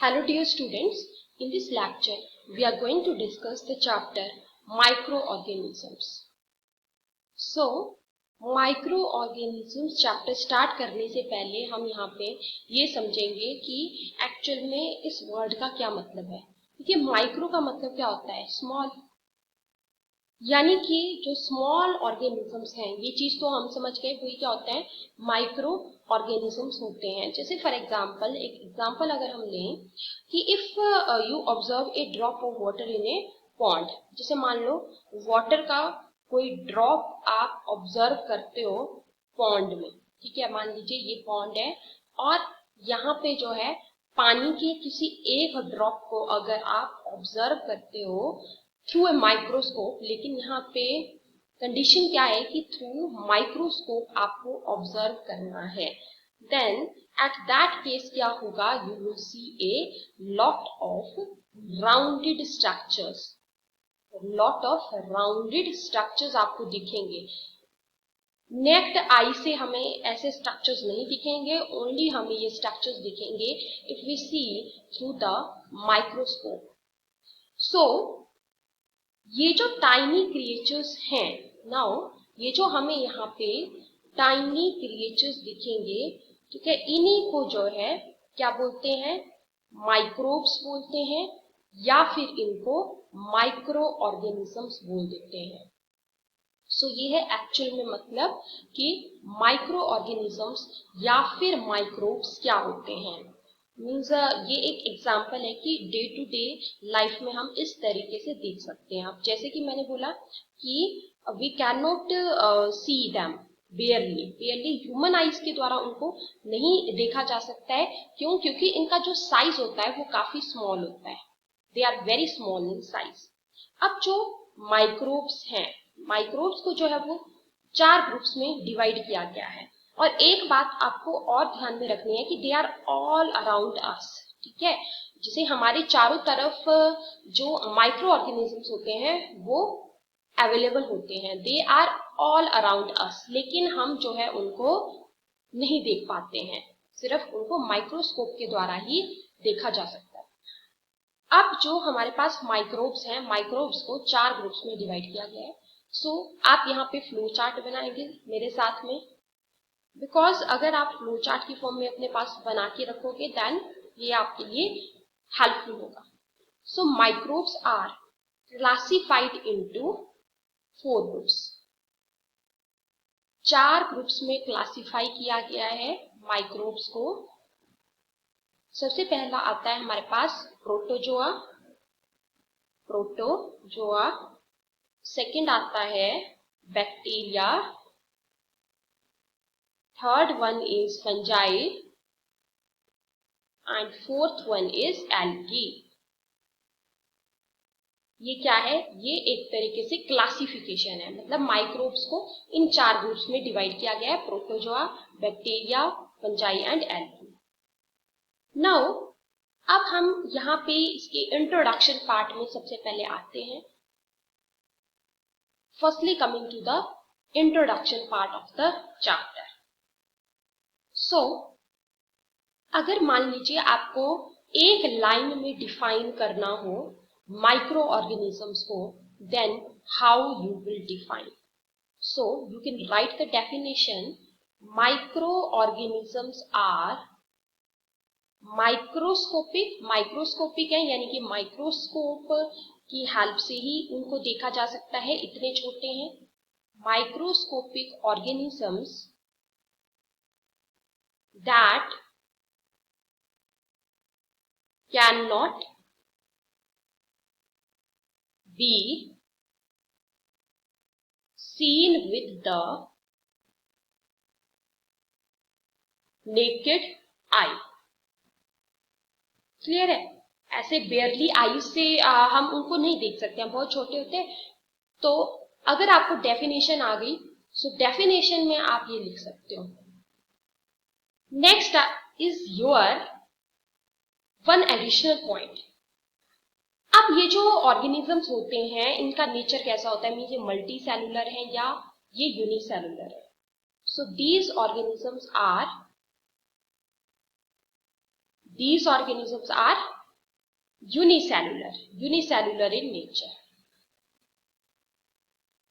Hello dear students, in this lecture we are going to discuss the chapter microorganisms. So microorganisms chapter start करने से पहले हम यहाँ पे ये समझेंगे कि एक्चुअल में इस वर्ड का क्या मतलब है। देखिए माइक्रो का मतलब क्या होता है, स्मॉल, यानी कि जो स्मॉल ऑर्गेनिजम्स हैं, ये चीज तो हम समझ गए, वही क्या होता है, माइक्रो ऑर्गेनिजम्स होते हैं। जैसे फॉर एग्जांपल, एक एग्जांपल अगर हम लें कि if you observe a drop of water in A pond, जैसे मान लो वाटर का कोई ड्रॉप आप ऑब्जर्व करते हो पॉन्ड में, ठीक है, मान लीजिए ये पॉन्ड है और यहाँ पे जो है पानी के किसी एक ड्रॉप को अगर आप ऑब्जर्व करते हो थ्रू ए माइक्रोस्कोप, लेकिन यहाँ पे कंडीशन क्या है कि थ्रू माइक्रोस्कोप आपको ऑब्जर्व करना है, देन एट दैट केस क्या होगा, you will see a lot of rounded structures, lot of rounded structures आपको दिखेंगे। नेक्ड आई से हमें ऐसे स्ट्रक्चर्स नहीं दिखेंगे, ओनली हमें ये स्ट्रक्चर्स दिखेंगे if we see through the microscope. So ये जो टाइनी क्रिएचर्स हैं, नाउ ये जो हमें यहाँ पे टाइनी क्रिएचर्स दिखेंगे, ठीक है, इन्हीं को जो है क्या बोलते हैं, माइक्रोब्स बोलते हैं, या फिर इनको माइक्रो ऑर्गेनिजम्स बोल देते हैं। सो ये है एक्चुअल में मतलब कि माइक्रो ऑर्गेनिजम्स या फिर माइक्रोब्स क्या होते हैं। मीन्स ये एक एग्जाम्पल है कि डे टू डे लाइफ में हम इस तरीके से देख सकते हैं। अब जैसे कि मैंने बोला कि we can not see them, barely human eyes के द्वारा उनको नहीं देखा जा सकता है। क्यों? क्योंकि इनका जो साइज होता है वो काफी स्मॉल होता है, they are very small in size. अब जो माइक्रोब्स हैं, माइक्रोब्स को जो है वो 4 ग्रुप्स में डिवाइड किया गया है। और एक बात आपको और ध्यान में रखनी है कि they are all around us, ठीक है, जिसे हमारे चारों तरफ जो माइक्रो ऑर्गेनिजम्स होते हैं वो अवेलेबल होते हैं, they are all around us, लेकिन हम जो है उनको नहीं देख पाते हैं, सिर्फ उनको माइक्रोस्कोप के द्वारा ही देखा जा सकता है। अब जो हमारे पास माइक्रोब्स हैं, माइक्रोब्स को 4 ग्रुप्स में डिवाइड किया गया है। सो आप यहाँ पे फ्लो चार्ट बनाएंगे मेरे साथ में, बिकॉज अगर आप फ्लो चार्ट की फॉर्म में अपने पास बना के रखोगे देन ये आपके लिए हेल्पफुल होगा। So microbes are classified into 4 groups, 4 groups में क्लासिफाई किया गया है माइक्रोब्स को। सबसे पहला आता है हमारे पास प्रोटोजोआ, प्रोटोजोआ, सेकंड आता है bacteria, third one is fungi and fourth one is algae। ये क्या है, ये एक तरीके से क्लासिफिकेशन है, मतलब माइक्रोब्स को इन 4 ग्रुप्स में डिवाइड किया गया है, protozoa, bacteria, fungi and algae. Now अब हम यहाँ पे इसके इंट्रोडक्शन पार्ट में सबसे पहले आते हैं। Firstly coming to the introduction part of the chapter. So अगर मान लीजिए आपको एक लाइन में डिफाइन करना हो माइक्रो ऑर्गेनिजम्स को, then how you will define. So you can write the definition, micro organisms are microscopic, microscopic है यानी कि माइक्रोस्कोप की हेल्प से ही उनको देखा जा सकता है, इतने छोटे हैं। Microscopic organisms that cannot be seen with the naked eye। Clear है? ऐसे बेयरली आई से हम उनको नहीं देख सकते हैं, बहुत छोटे होते हैं। तो अगर आपको डेफिनेशन आ गई, सो डेफिनेशन में आप ये लिख सकते हो। Next is your one additional point. अब ये जो ऑर्गेनिजम्स होते हैं इनका नेचर कैसा होता है, मीन ये मल्टी सेलुलर है या ये यूनिसेलुलर है। So these organisms are These organisms are unicellular in nature.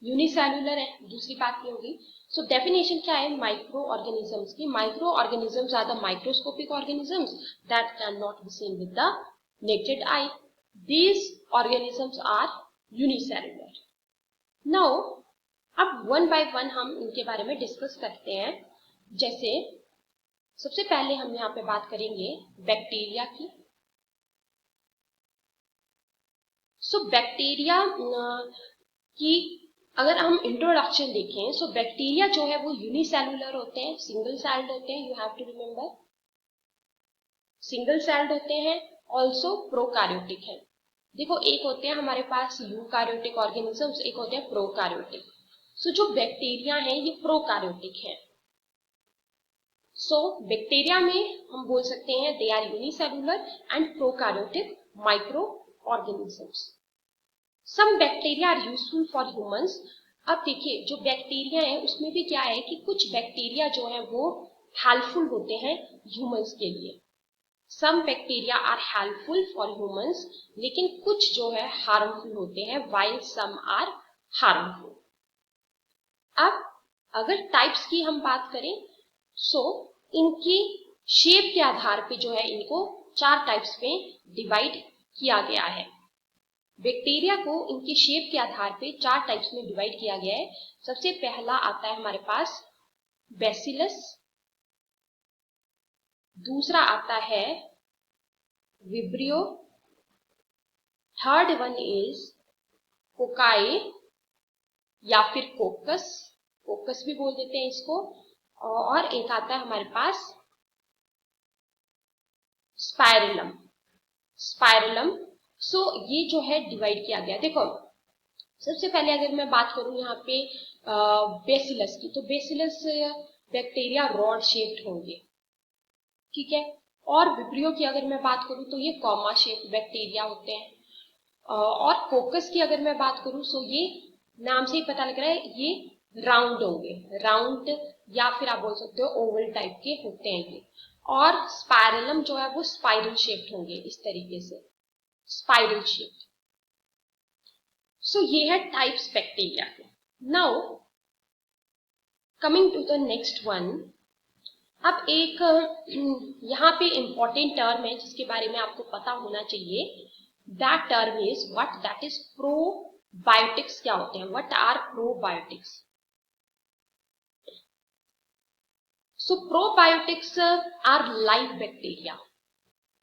Unicellular है, दूसरी बात ये होगी. सो डेफिनेशन क्या है माइक्रो ऑर्गेनिजम्स की? Micro organisms are the microscopic organisms that can not be seen with the naked eye. These organisms are unicellular. Now अब one by one हम इनके बारे में डिस्कस करते हैं. जैसे सबसे पहले हम यहाँ पे बात करेंगे बैक्टीरिया की. सो बैक्टीरिया की अगर हम इंट्रोडक्शन देखें, सो बैक्टीरिया जो है वो यूनिसेल्युलर होते हैं, सिंगल सेल्ड होते हैं. You have to remember, single celled होते हैं. ऑल्सो प्रोकैरियोटिक है. देखो, एक होते हैं हमारे पास यूकैरियोटिक ऑर्गेनिजम्स, एक होते हैं प्रोकैरियोटिक. सो जो बैक्टीरिया है ये प्रोकैरियोटिक है. सो बैक्टीरिया में हम बोल सकते हैं they are unicellular and prokaryotic micro organisms. Some bacteria are useful for humans. अब देखिए, जो बैक्टीरिया है उसमें भी क्या है कि कुछ बैक्टीरिया जो है वो हेल्पफुल होते हैं ह्यूमंस के लिए. Some bacteria are helpful for humans, लेकिन कुछ जो है हार्मफुल होते हैं, वाइल सम आर हार्मफुल. अब अगर टाइप्स की हम बात करें, सो इनकी शेप के आधार पे जो है इनको 4 टाइप्स में डिवाइड किया गया है. बैक्टीरिया को इनकी शेप के आधार पे 4 टाइप्स में डिवाइड किया गया है. सबसे पहला आता है हमारे पास बैसिलस, दूसरा आता है vibrio, third one is cocci या फिर कोकस, कोकस भी बोल देते हैं इसको, और एक आता है हमारे पास स्पाइरलम. स्पाइरलम. सो ये जो है डिवाइड किया गया. देखो, सबसे पहले अगर मैं बात करूं यहाँ पे बेसिलस की, तो बेसिलस बैक्टीरिया रॉड शेप्ड होंगे, ठीक है. और विब्रियो की अगर मैं बात करूं तो ये कॉमा शेप्ड बैक्टीरिया होते हैं. और कोकस की अगर मैं बात करूं, सो ये नाम से ही पता लग रहा है ये राउंड होंगे, राउंड या फिर आप बोल सकते हो ओवल टाइप के होते हैं ये. और स्पाइरलम जो है वो स्पाइरल शेप्ड होंगे, इस तरीके से स्पाइरल शेप. सो ये है टाइप्स बैक्टीरिया के. Now coming to the next one. अब एक यहाँ पे इंपॉर्टेंट टर्म है जिसके बारे में आपको पता होना चाहिए. That term is what? That is probiotics. क्या होते हैं? What are probiotics? So probiotics are live bacteria,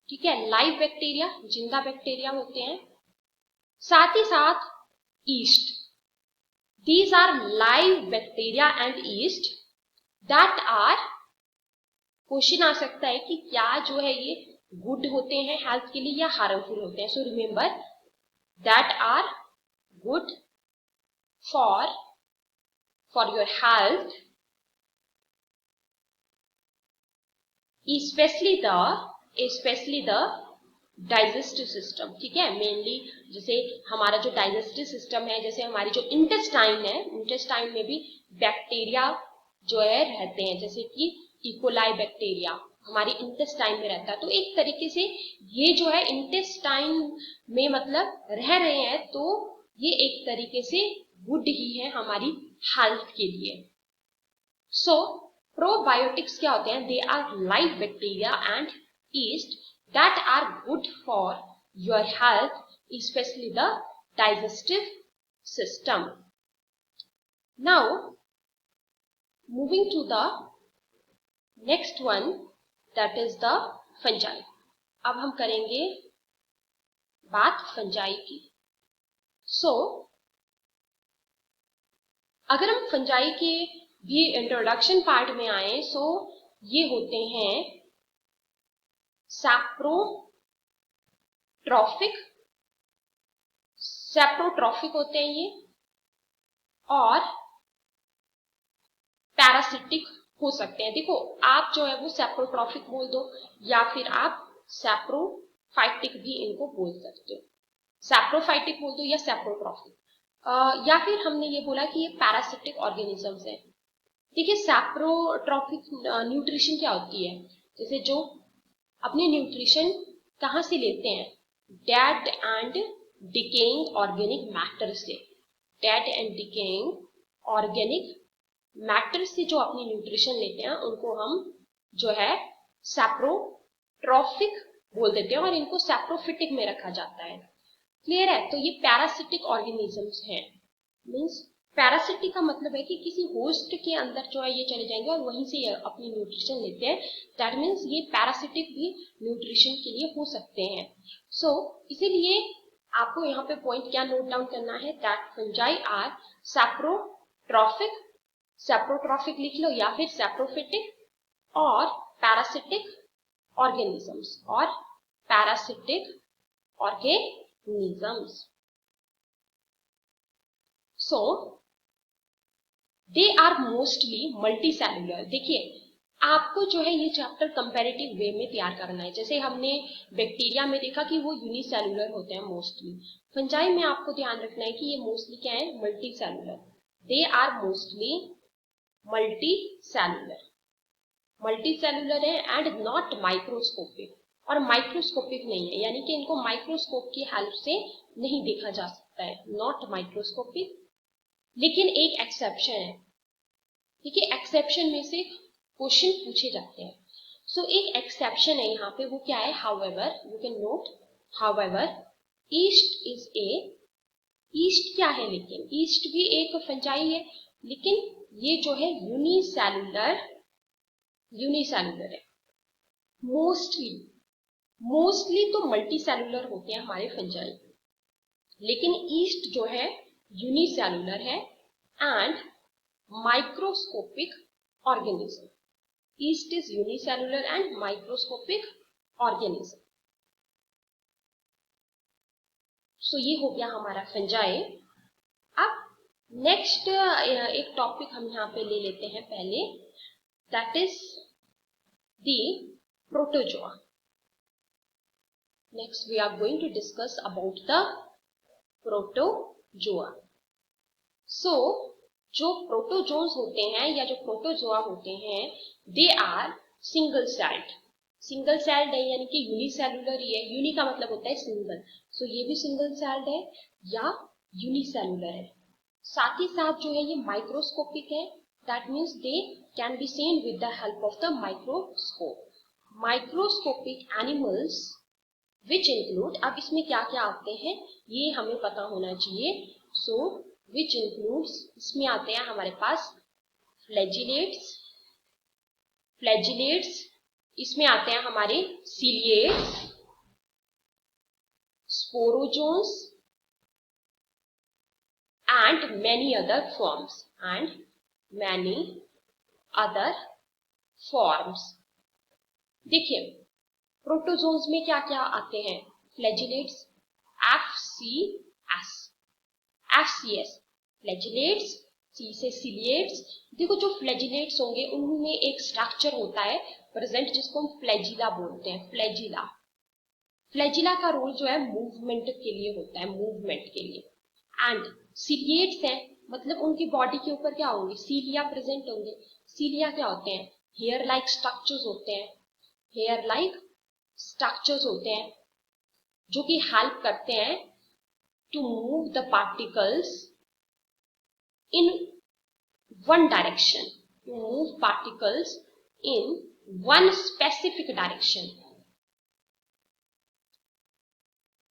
ठीक है. लाइव बैक्टीरिया, जिंदा बैक्टीरिया होते हैं. साथ ही साथ yeast. These are live bacteria and yeast that are, question आ सकता है कि क्या जो है ये गुड होते हैं हेल्थ के लिए या हार्मफुल होते हैं. So remember, that are good for your health, specially the digestive system, ठीक है. मेनली जैसे हमारा जो डाइजेस्टिव सिस्टम है, जैसे हमारी जो इंटेस्टाइन है, इंटेस्टाइन में भी बैक्टीरिया जो है रहते हैं, जैसे कि इकोलाई बैक्टीरिया हमारी इंटेस्टाइन में रहता है. तो एक तरीके से ये जो है इंटेस्टाइन में मतलब रह रहे हैं, तो ये एक तरीके से गुड ही है हमारी हेल्थ के लिए. सो प्रोबायोटिक्स क्या होते हैं? They are live bacteria and yeast that are good for your health, especially the digestive system. Now moving to the next one, that is the fungi. अब हम करेंगे बात फंजाई की. सो अगर हम फंजाई के भी इंट्रोडक्शन पार्ट में आए, सो ये होते हैं सैप्रोट्रॉफिक होते हैं ये, और पैरासिटिक हो सकते हैं. देखो, आप जो है वो सैप्रोट्रॉफिक बोल दो या फिर आप सैप्रोफाइटिक भी इनको बोल सकते हो. सैप्रोफाइटिक बोल दो या सैप्रोट्रॉफिक, या फिर हमने ये बोला कि ये पैरासिटिक ऑर्गेनिजम्स है. देखिए, सैप्रोट्रॉफिक न्यूट्रिशन क्या होती है? जैसे जो अपने न्यूट्रिशन कहाँ से लेते हैं? Dead and decaying organic matter से। Dead and decaying organic matter से जो अपनी न्यूट्रिशन लेते हैं उनको हम जो है सैप्रोट्रॉफिक बोल देते हैं और इनको सैप्रोफिटिक में रखा जाता है। क्लियर है? तो ये पैरासिटिक ऑर्गेनिजम्स हैं। मीन्स पैरासिटिक का मतलब है कि किसी होस्ट के अंदर जो है ये चले जाएंगे और वहीं से ये अपनी न्यूट्रिशन लेते हैं। दैट मीन्स ये पैरासिटिक भी न्यूट्रिशन के लिए हो सकते हैं। सो इसीलिए आपको यहाँ पे पॉइंट क्या नोट डाउन करना है? That fungi are saprotrophic, saprotrophic लिख लो या फिर सैप्रोफिटिक, और पैरासिटिक ऑर्गेनिजम्स, और parasitic organisms. So they are mostly multicellular. देखिए आपको जो है ये चैप्टर कंपैरेटिव वे में तैयार करना है। जैसे हमने बैक्टीरिया में देखा कि वो यूनिसेलुलर होते हैं मोस्टली, फंजाई में आपको ध्यान रखना है कि ये मोस्टली क्या है? Multicellular. They are mostly multicellular, multicellular है एंड नॉट माइक्रोस्कोपिक, और माइक्रोस्कोपिक नहीं है, यानी कि इनको माइक्रोस्कोप की हेल्प से नहीं देखा जा सकता है, नॉट माइक्रोस्कोपिक। लेकिन एक एक्सेप्शन है, ठीक है? एक्सेप्शन में से क्वेश्चन पूछे जाते हैं। सो एक एक्सेप्शन है यहाँ पे, वो क्या है? However, you can note however east is a, east क्या है? लेकिन ईस्ट भी एक फंजाई है, लेकिन ये जो है यूनिसेलुलर, यूनिसेलुलर है। मोस्टली, मोस्टली तो मल्टीसेलुलर होते हैं हमारे फंजाई, लेकिन ईस्ट जो है यूनिसेलुलर है and microscopic organism. Yeast is unicellular and microscopic organism. So ये हो गया हमारा फंजाई। अब नेक्स्ट एक टॉपिक हम यहाँ पे ले लेते हैं पहले, that is the protozoa. Next we are going to discuss about the protozoa. So जो प्रोटोजोन्स होते हैं या जो प्रोटोजोआ होते हैं, they are single celled. Single celled है यानी कि यूनिसेलुलर ही है। यूनि का मतलब होता है सिंगल, सो ये भी सिंगल सेल्ड है या यूनिसेलुलर है। साथ ही साथ जो है ये माइक्रोस्कोपिक है, that means they can be seen with the help of the microscope. Microscopic animals which include, अब इसमें क्या क्या आते हैं ये हमें पता होना चाहिए। सो विच इंक्लूड्स, इसमें आते हैं हमारे पास फ्लैजिलेट्स, फ्लैजिलेट्स, इसमें आते हैं हमारे ciliates, sporozoans and many other forms, and many other forms. देखिए प्रोटोजोन्स में क्या क्या आते हैं? Flagellates, FCS, FCS flagellates, C से सिलिएट्स। देखो जो फ्लैजिलेट्स होंगे उनमें एक स्ट्रक्चर होता है प्रेजेंट जिसको हम फ्लैजिला बोलते हैं। फ्लैजिला, फ्लैजिला का रोल जो है मूवमेंट के लिए होता है, मूवमेंट के लिए। एंड सिलिएट्स हैं, मतलब उनकी बॉडी के ऊपर क्या होंगे? सीलिया प्रेजेंट होंगे। सीलिया क्या होते हैं? हेयर लाइक स्ट्रक्चर्स होते हैं, हेयर लाइक स्ट्रक्चर्स होते हैं जो कि हेल्प करते हैं to move the particles in one direction, to move particles in one specific direction.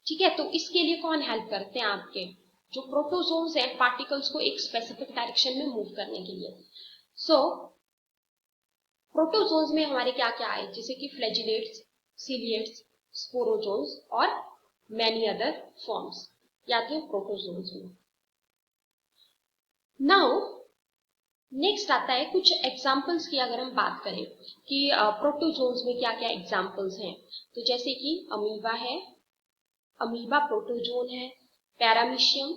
ठीक है, तो इसके लिए कौन हेल्प करते हैं? आपके जो प्रोटोजोन्स हैं, पार्टिकल्स को एक स्पेसिफिक डायरेक्शन में मूव करने के लिए। सो प्रोटोजोन्स में हमारे क्या क्या आए? जैसे कि फ्लैजिलेट्स, सीलिएट्स, स्पोरोजोन्स और मैनी अदर फॉर्म्स आते हैं प्रोटोजोन्स में। नाउ नेक्स्ट आता है कुछ एग्जाम्पल्स की अगर हम बात करें कि प्रोटोजोन्स में क्या क्या एग्जाम्पल्स हैं, तो जैसे कि अमीबा है, अमीबा प्रोटोजोन है। पैरामीशियम,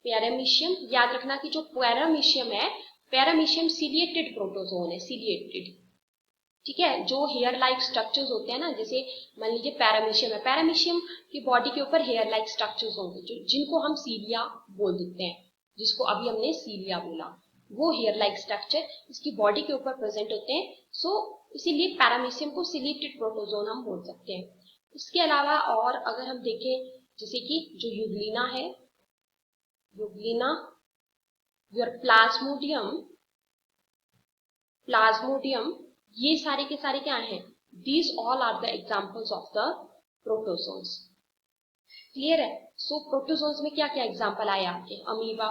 पैरामीशियम याद रखना कि जो पैरामीशियम है, पैरामीशियम सीलिएटेड प्रोटोजोन है, सीलिएटेड। ठीक है, जो हेयर लाइक स्ट्रक्चर्स होते हैं ना, जैसे मान लीजिए पैरामीशियम है, पैरामीशियम की बॉडी के ऊपर हेयर लाइक स्ट्रक्चर्स होंगे जो जिनको हम सीलिया बोल देते हैं, जिसको अभी हमने सीलिया बोला, वो हेयर लाइक स्ट्रक्चर इसकी बॉडी के ऊपर प्रेजेंट होते हैं। सो इसीलिए पैरामीशियम को सिलेक्टेड प्रोटोजोन हम बोल सकते हैं। इसके अलावा और अगर हम देखें जैसे कि जो यूग्लिना है, यूग्लिना, योर प्लाज्मोडियम, ये सारे के सारे क्या हैं? These all are the examples of the protozoans. Clear है? सो प्रोटोजोन्स में क्या क्या एग्जाम्पल आए आपके? Amoeba,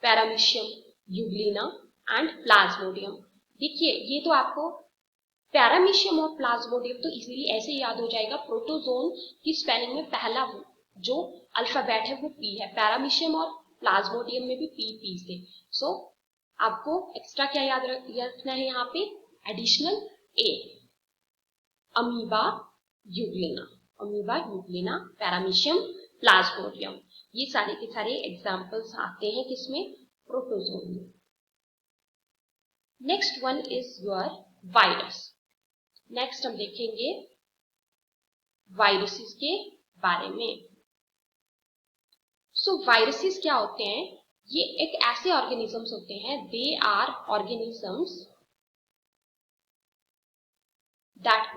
paramecium, Euglena and Plasmodium. देखिए ये तो आपको पैरामीशियम और प्लाज्मोडियम तो इजीली ऐसे याद हो जाएगा। प्रोटोजोन की स्पेलिंग में पहला जो अल्फाबेट है वो पी है, पैरामीशियम और प्लाज्मोडियम में भी पी से। सो आपको एक्स्ट्रा क्या याद रखना है यहाँ पे? Additional a, amoeba, euglena, amoeba, euglena, paramecium, plasmodium, ये सारे के सारे एग्जाम्पल्स आते हैं किसमें? प्रोटोजोन में। Next one is your virus. Next हम देखेंगे वायरसेस के बारे में। सो वायरसेस क्या होते हैं? ये एक ऐसे ऑर्गेनिजम्स होते हैं, they are organisms that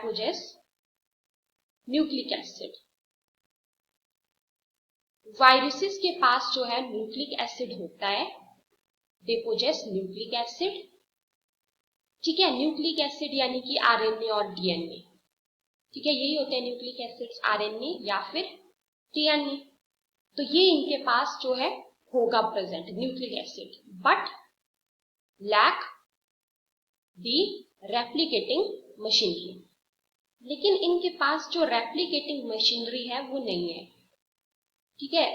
possess nucleic acid. Viruses के पास जो है न्यूक्लिक एसिड होता है, दे पोजेस न्यूक्लिक एसिड। ठीक है, न्यूक्लिक एसिड यानी कि आरएनए और डीएनए। ठीक है, यही होते हैं न्यूक्लिक एसिड्स, आरएनए या फिर डीएनए। तो ये इनके पास जो है होगा present nucleic acid, but lack the replicating machinery. लेकिन इनके पास जो रेप्लिकेटिंग मशीनरी है वो नहीं है। ठीक है,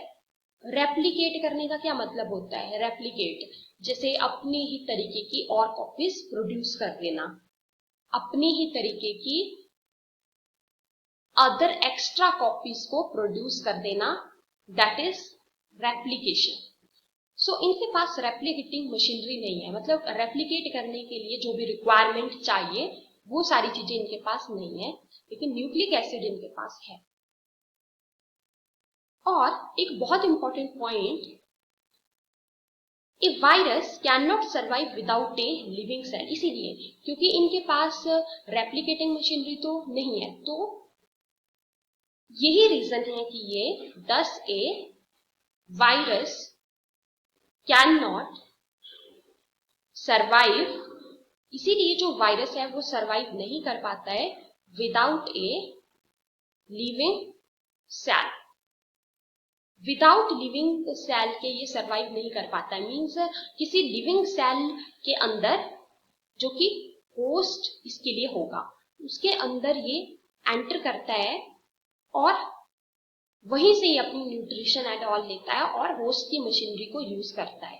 रेप्लिकेट करने का क्या मतलब होता है? रेप्लिकेट जैसे अपनी ही तरीके की और कॉपीज प्रोड्यूस कर देना, अपनी ही तरीके की अदर एक्स्ट्रा कॉपीज को प्रोड्यूस कर देना, दैट इज रेप्लिकेशन। सो इनके पास रेप्लिकेटिंग मशीनरी नहीं है, मतलब रेप्लिकेट करने के लिए जो भी रिक्वायरमेंट चाहिए वो सारी चीजें इनके पास नहीं है, लेकिन न्यूक्लिक एसिड इनके पास है। और एक बहुत important point, a virus can not survive without a living cell. इसीलिए क्योंकि इनके पास रेप्लिकेटिंग मशीनरी तो नहीं है, तो यही रीजन है कि ये दस ए वायरस कैन नॉट सर्वाइव, इसीलिए जो वायरस है वो सर्वाइव नहीं कर पाता है without a living cell. Without living cell के ये सर्वाइव नहीं कर पाता है, मीन्स किसी लिविंग सेल के अंदर जो कि होस्ट इसके लिए होगा, उसके अंदर ये एंटर करता है और वहीं से ही अपनी न्यूट्रिशन एंड ऑल लेता है और होस्ट की मशीनरी को यूज करता है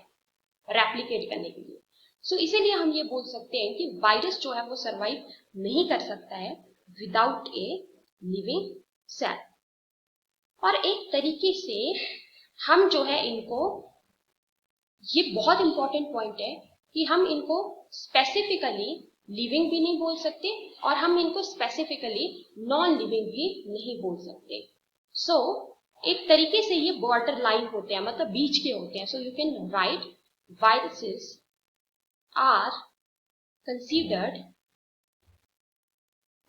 रेप्लिकेट करने के लिए। सो इसीलिए हम ये बोल सकते हैं कि वायरस जो है वो सर्वाइव नहीं कर सकता है विदाउट ए लिविंग सेल। और एक तरीके से हम जो है इनको, ये बहुत इंपॉर्टेंट पॉइंट है कि हम इनको स्पेसिफिकली लिविंग भी नहीं बोल सकते और हम इनको स्पेसिफिकली नॉन लिविंग भी नहीं बोल सकते। सो एक तरीके से ये बॉर्डर लाइन होते हैं, मतलब बीच के होते हैं। So you can write viruses are considered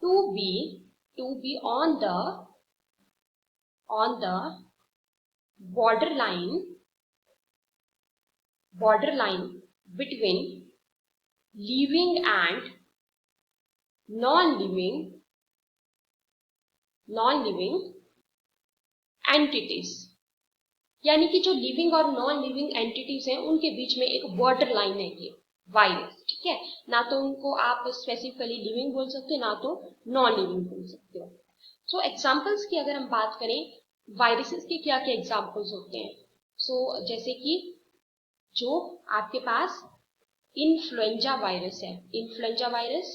to be on the borderline between living and non-living entities। यानी कि जो लिविंग और नॉन लिविंग एंटिटीज हैं उनके बीच में एक बॉर्डर लाइन है ये वायरस। ठीक है, ना तो उनको आप स्पेसिफिकली लिविंग बोल सकते हो, ना तो नॉन लिविंग बोल सकते हो। सो एग्जाम्पल्स की अगर हम बात करें वायरसेस के क्या क्या एग्जाम्पल्स होते हैं, सो जैसे कि जो आपके पास इन्फ्लुएंजा वायरस है, इन्फ्लुएंजा वायरस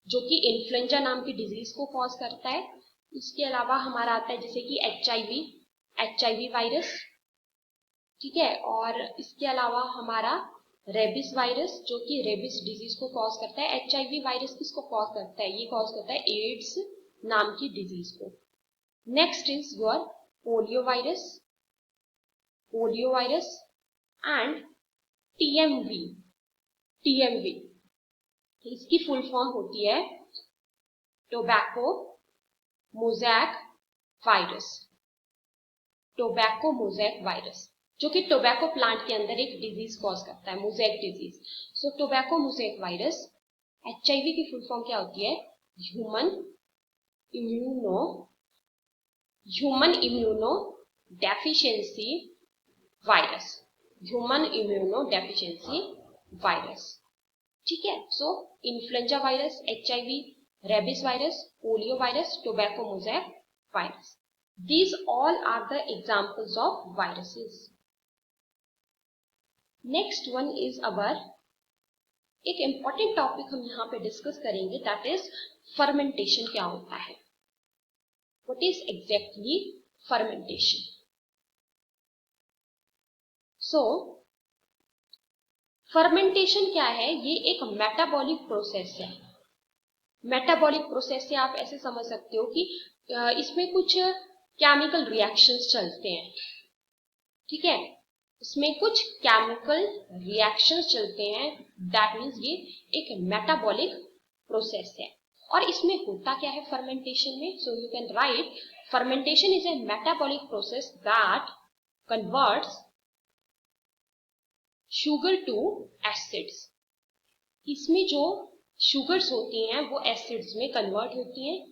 जो कि इन्फ्लुएंजा नाम की डिजीज को कॉज करता है। इसके अलावा हमारा आता है जैसे कि एचआईवी वायरस। ठीक है, और इसके अलावा हमारा रेबिस वायरस जो कि रेबिस डिजीज को कॉज करता है। एचआईवी वायरस किसको कॉज करता है? ये कॉज करता है एड्स नाम की डिजीज को। Next is your polio virus and TMV. TMV इसकी फुल फॉर्म होती है tobacco mosaic virus. Tobacco mosaic virus जो कि टोबैको प्लांट के अंदर एक डिजीज कॉज करता है, mosaic disease. So tobacco mosaic virus, HIV की फुल फॉर्म क्या होती है? Human immunodeficiency virus. Human immunodeficiency virus, ठीक है। So influenza virus, HIV, rabies virus, polio virus, tobacco mosaic virus, these all are the examples of viruses. Next one is our एक important topic हम यहाँ पे discuss करेंगे, that is fermentation क्या होता है। What is exactly fermentation? So fermentation क्या है? ये एक metabolic process है। metabolic process से आप ऐसे समझ सकते हो कि इसमें कुछ केमिकल रिएक्शंस चलते हैं, ठीक है। इसमें कुछ केमिकल रिएक्शंस चलते हैं, दैट मीन्स ये एक मेटाबॉलिक प्रोसेस है। और इसमें होता क्या है फर्मेंटेशन में? So you can write fermentation is a metabolic process that converts sugar to acids. इसमें जो शुगर्स होती हैं वो एसिड्स में कन्वर्ट होती हैं,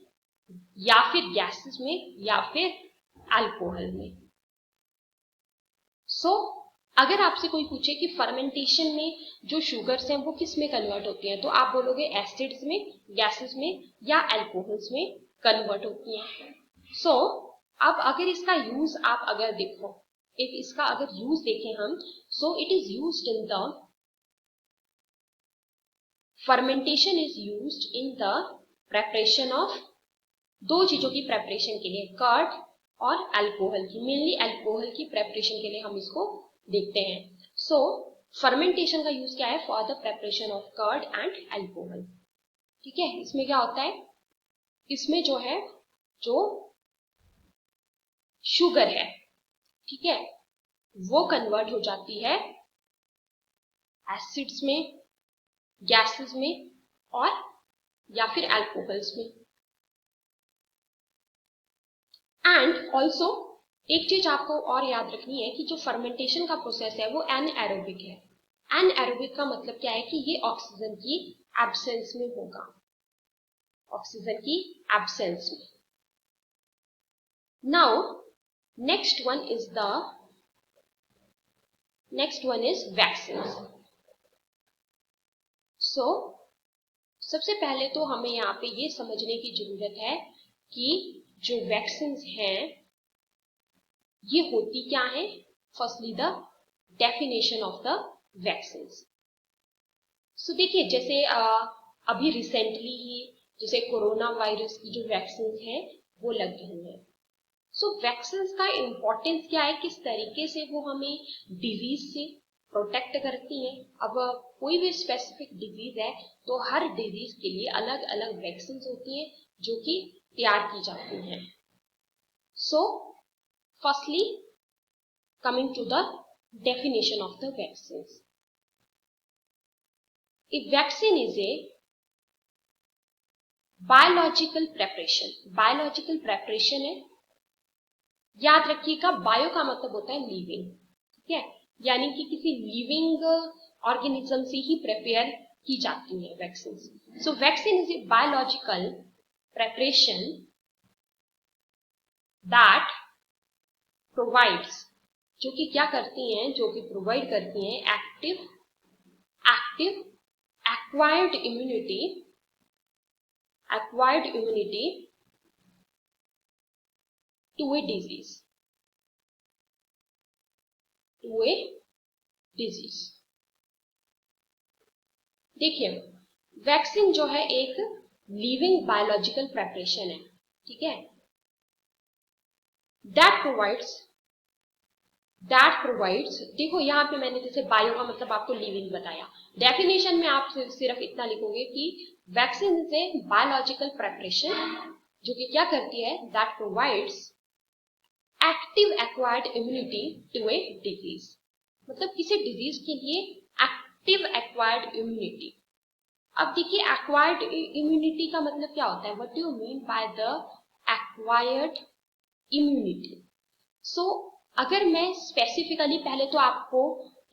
या फिर गैसेस में, या फिर अल्कोहल में। सो अगर आपसे कोई पूछे कि फर्मेंटेशन में जो शुगर्स हैं वो किस में कन्वर्ट होती हैं, तो आप बोलोगे एसिड्स में, गैसेस में, या अल्कोहल्स में कन्वर्ट होती हैं। सो अब अगर इसका यूज आप अगर देखो, एक इसका अगर यूज देखें हम, so it is used in the fermentation is used in the preparation of दो चीजों की प्रेपरेशन के लिए, कर्ड और अल्कोहल की, मेनली अल्कोहल की प्रेपरेशन के लिए हम इसको देखते हैं। सो फर्मेंटेशन का यूज क्या है? For the preparation of curd and alcohol, ठीक है। इसमें क्या होता है? इसमें जो है, जो शुगर है, ठीक है, वो कन्वर्ट हो जाती है एसिड्स में, गैसेस में, और या फिर अल्कोहल्स में। एंड ऑल्सो एक चीज आपको और याद रखनी है कि जो फर्मेंटेशन का प्रोसेस है वो एनएरोबिक है। एनएरोबिक का मतलब क्या है? कि ये ऑक्सीजन की एब्सेंस में होगा, ऑक्सीजन की एब्सेंस में। Now next one is vaccine. So सबसे पहले तो हमें यहाँ पे ये समझने की जरूरत है कि जो वैक्सीन हैं ये होती क्या है। Firstly the definition of the vaccine. So देखिए, जैसे अभी रिसेंटली ही जैसे कोरोना वायरस की जो वैक्सीन है वो लग रही है। सो वैक्सीन का इम्पोर्टेंस क्या है, किस तरीके से वो हमें डिजीज से प्रोटेक्ट करती हैं। अब कोई भी स्पेसिफिक डिजीज है तो हर डिजीज के लिए अलग अलग वैक्सीन होती हैं जो कि तैयार की जाती हैं। So firstly coming to the definition of the vaccine. A vaccine is a biological preparation. Biological preparation है, याद रखिएगा, बायो का मतलब होता है लिविंग, ठीक है, यानी कि किसी लिविंग ऑर्गेनिज्म से ही प्रिपेयर की जाती है vaccine. So vaccine is a biological preparation that provides, जो कि क्या करती हैं, जो कि प्रोवाइड करती हैं active acquired immunity to a disease। देखिए, वैक्सीन जो है एक लिविंग बायोलॉजिकल प्रेपरेशन है, ठीक है, दैट प्रोवाइड्स। देखो यहाँ पे मैंने जैसे बायो का मतलब आपको लिविंग बताया, डेफिनेशन में आप सिर्फ इतना लिखोगे कि vaccine is a biological preparation जो कि क्या करती है, that provides active acquired immunity to a disease. मतलब किसी डिजीज के लिए एक्टिव एक्वायर्ड इम्यूनिटी। अब देखिए एक्वायर्ड इम्यूनिटी का मतलब क्या होता है, what do you mean by the acquired immunity. So अगर मैं स्पेसिफिकली पहले तो आपको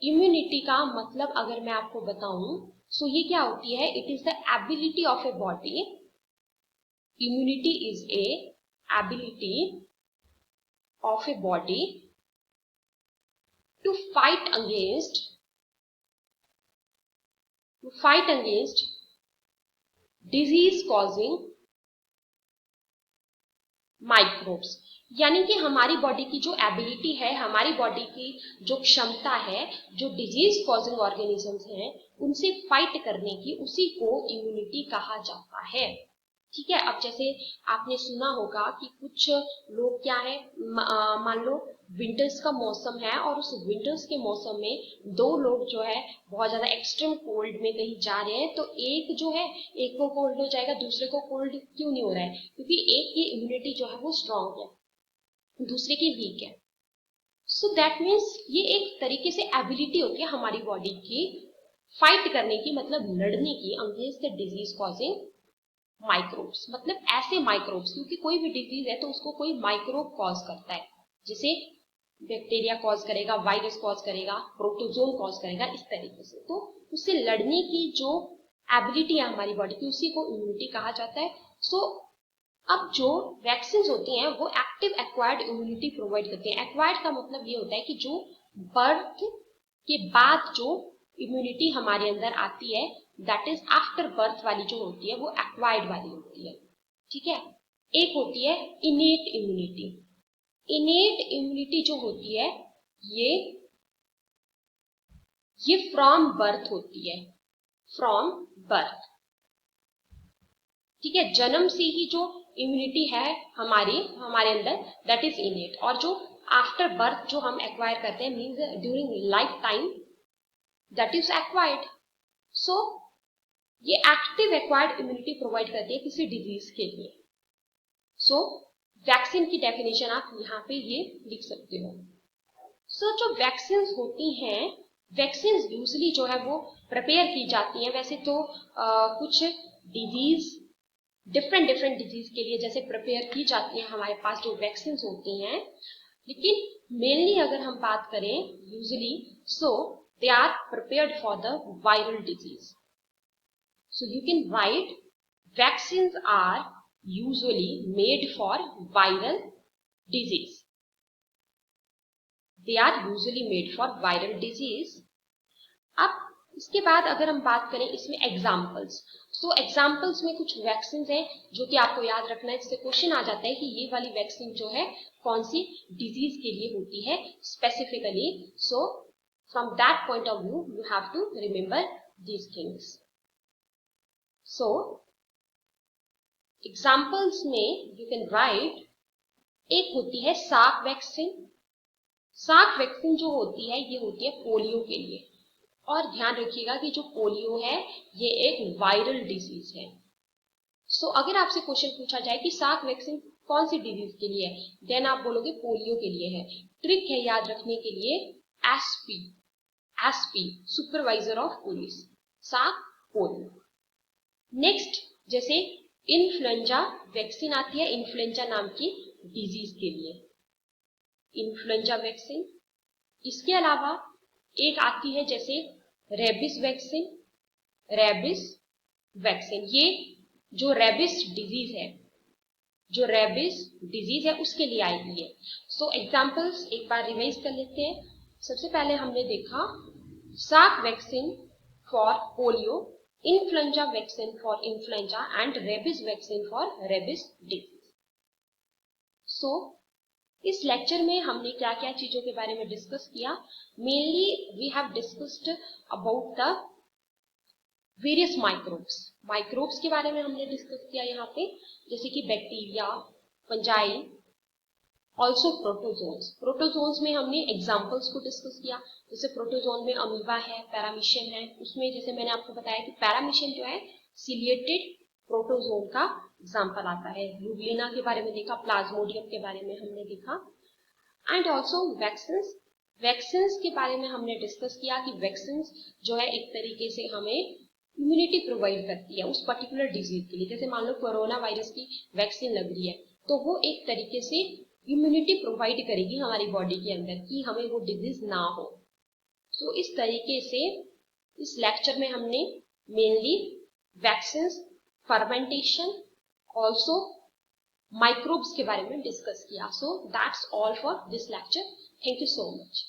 इम्यूनिटी का मतलब अगर मैं आपको बताऊं, सो ये क्या होती है, it is the ability of a body, immunity is a ability of a body to fight against disease causing microbes. यानी कि हमारी बॉडी की जो एबिलिटी है, हमारी बॉडी की जो क्षमता है, जो डिजीज कॉजिंग ऑर्गेनिजम्स हैं उनसे फाइट करने की, उसी को इम्यूनिटी कहा जाता है। ठीक है, अब जैसे आपने सुना होगा कि कुछ लोग क्या है, मान लो विंटर्स का मौसम है और उस विंटर्स के मौसम में दो लोग जो है बहुत ज्यादा एक्सट्रीम कोल्ड में कहीं जा रहे हैं, तो एक जो है, एक को कोल्ड हो जाएगा, दूसरे को कोल्ड क्यों नहीं हो रहा है, क्योंकि एक की इम्यूनिटी जो है वो स्ट्रांग है, दूसरे की वीक है। सो दैट मीन्स ये एक तरीके से एबिलिटी होती है हमारी बॉडी की फाइट करने की, मतलब लड़ने की against the disease causing microbes. मतलब ऐसे माइक्रोब्स, क्योंकि कोई भी डिजीज है तो उसको कोई माइक्रोब कॉज करता है, जैसे बैक्टीरिया कॉज करेगा, वायरस कॉज करेगा, प्रोटोजोन कॉज करेगा, इस तरीके से। तो उससे लड़ने की जो एबिलिटी है हमारी बॉडी की, उसी को इम्यूनिटी कहा जाता है। सो अब जो वैक्सीन होती हैं वो एक्टिव एक्वायर्ड इम्यूनिटी प्रोवाइड करती हैं। एक्वायर्ड का मतलब ये होता है कि जो बर्थ के बाद जो इम्यूनिटी हमारे अंदर आती है, दैट इज आफ्टर बर्थ वाली जो होती है वो एक्वायर्ड वाली होती है। ठीक है, एक होती है इनेट इम्यूनिटी। इनेट इम्यूनिटी जो होती है ये फ्रॉम बर्थ होती है, फ्रॉम बर्थ। ठीक है, जन्म से ही जो इम्यूनिटी है हमारे अंदर, दैट इज इनेट। और जो आफ्टर बर्थ जो हम एक्वायर करते हैं, means during lifetime, that is acquired. So ये एक्टिव एक्वायर्ड इम्यूनिटी प्रोवाइड करती है किसी डिजीज के लिए। सो वैक्सीन की डेफिनेशन आप यहाँ पे ये लिख सकते हो। सो जो वैक्सीन होती हैं, वैक्सीन यूजली जो है वो प्रिपेयर की जाती हैं, वैसे तो कुछ डिजीज, डिफरेंट डिजीज के लिए जैसे प्रिपेयर की जाती है हमारे पास जो वैक्सीन होती हैं, लेकिन मेनली अगर हम बात करें usually, so they are prepared for the viral disease. So you can write vaccines are usually made for viral disease. They are usually made for viral disease. अब इसके बाद अगर हम बात करें इसमें एग्जाम्पल्स, तो एग्जाम्पल्स में कुछ वैक्सीन हैं जो कि आपको याद रखना है। इससे क्वेश्चन आ जाता है कि ये वाली वैक्सीन जो है कौन सी डिजीज के लिए होती है specifically. So from that point of view you have to remember these things. So, examples में you can write, एक होती है सार्क वैक्सीन। सार्क वैक्सीन जो होती है ये होती है पोलियो के लिए। और ध्यान रखिएगा कि जो पोलियो है ये एक वायरल डिजीज है। सो अगर आपसे क्वेश्चन पूछा जाए कि सार्क वैक्सीन कौन सी डिजीज के लिए है, देन आप बोलोगे पोलियो के लिए है। ट्रिक है याद रखने के लिए, SP, SP supervisor of police, Salk polio. Next जैसे इन्फ्लुएंजा वैक्सीन आती है इन्फ्लुएंजा नाम की डिजीज के लिए, इन्फ्लुएंजा वैक्सीन। इसके अलावा एक आती है जैसे रेबिस वैक्सीन, रेबिस वैक्सीन। ये जो रेबिस डिजीज है, जो रेबिस डिजीज है उसके लिए आई है। सो एग्जांपल्स एक बार रिवाइज कर लेते हैं। सबसे पहले हमने देखा Salk vaccine for polio, influenza vaccine for influenza and rabies vaccine for rabies disease. So इस लेक्चर में हमने क्या क्या चीजों के बारे में डिस्कस किया। Mainly we have discussed about the various microbes के बारे में हमने डिस्कस किया यहाँ पे, जैसे कि बैक्टीरिया, फंजाई, ऑल्सो प्रोटोजोन्स में हमने एग्जाम्पल्स को डिस्कस किया। जैसे प्रोटोजोन में अमीबा है, पैरामीशियम है। उसमें जैसे मैंने आपको बताया कि पैरामीशियम जो है सिलिएटेड प्रोटोजोन का एग्जाम्पल आता है। ल्यूबिना के बारे में देखा, प्लाज्मोडियम के बारे में हमने देखा। एंड ऑल्सो वैक्सीन्स वैक्सीन्स के बारे में हमने डिस्कस किया कि वैक्सीन्स जो है एक तरीके से हमें इम्यूनिटी प्रोवाइड करती है उस पर्टिकुलर डिजीज के लिए। जैसे मान लो कोरोना वायरस की वैक्सीन लग रही है तो वो एक तरीके से इम्यूनिटी प्रोवाइड करेगी हमारी बॉडी के अंदर कि हमें वो डिजीज ना हो। सो इस तरीके से इस लेक्चर में हमने mainly vaccines, fermentation, also microbes के बारे में डिस्कस किया। So that's all for this lecture. Thank you so much.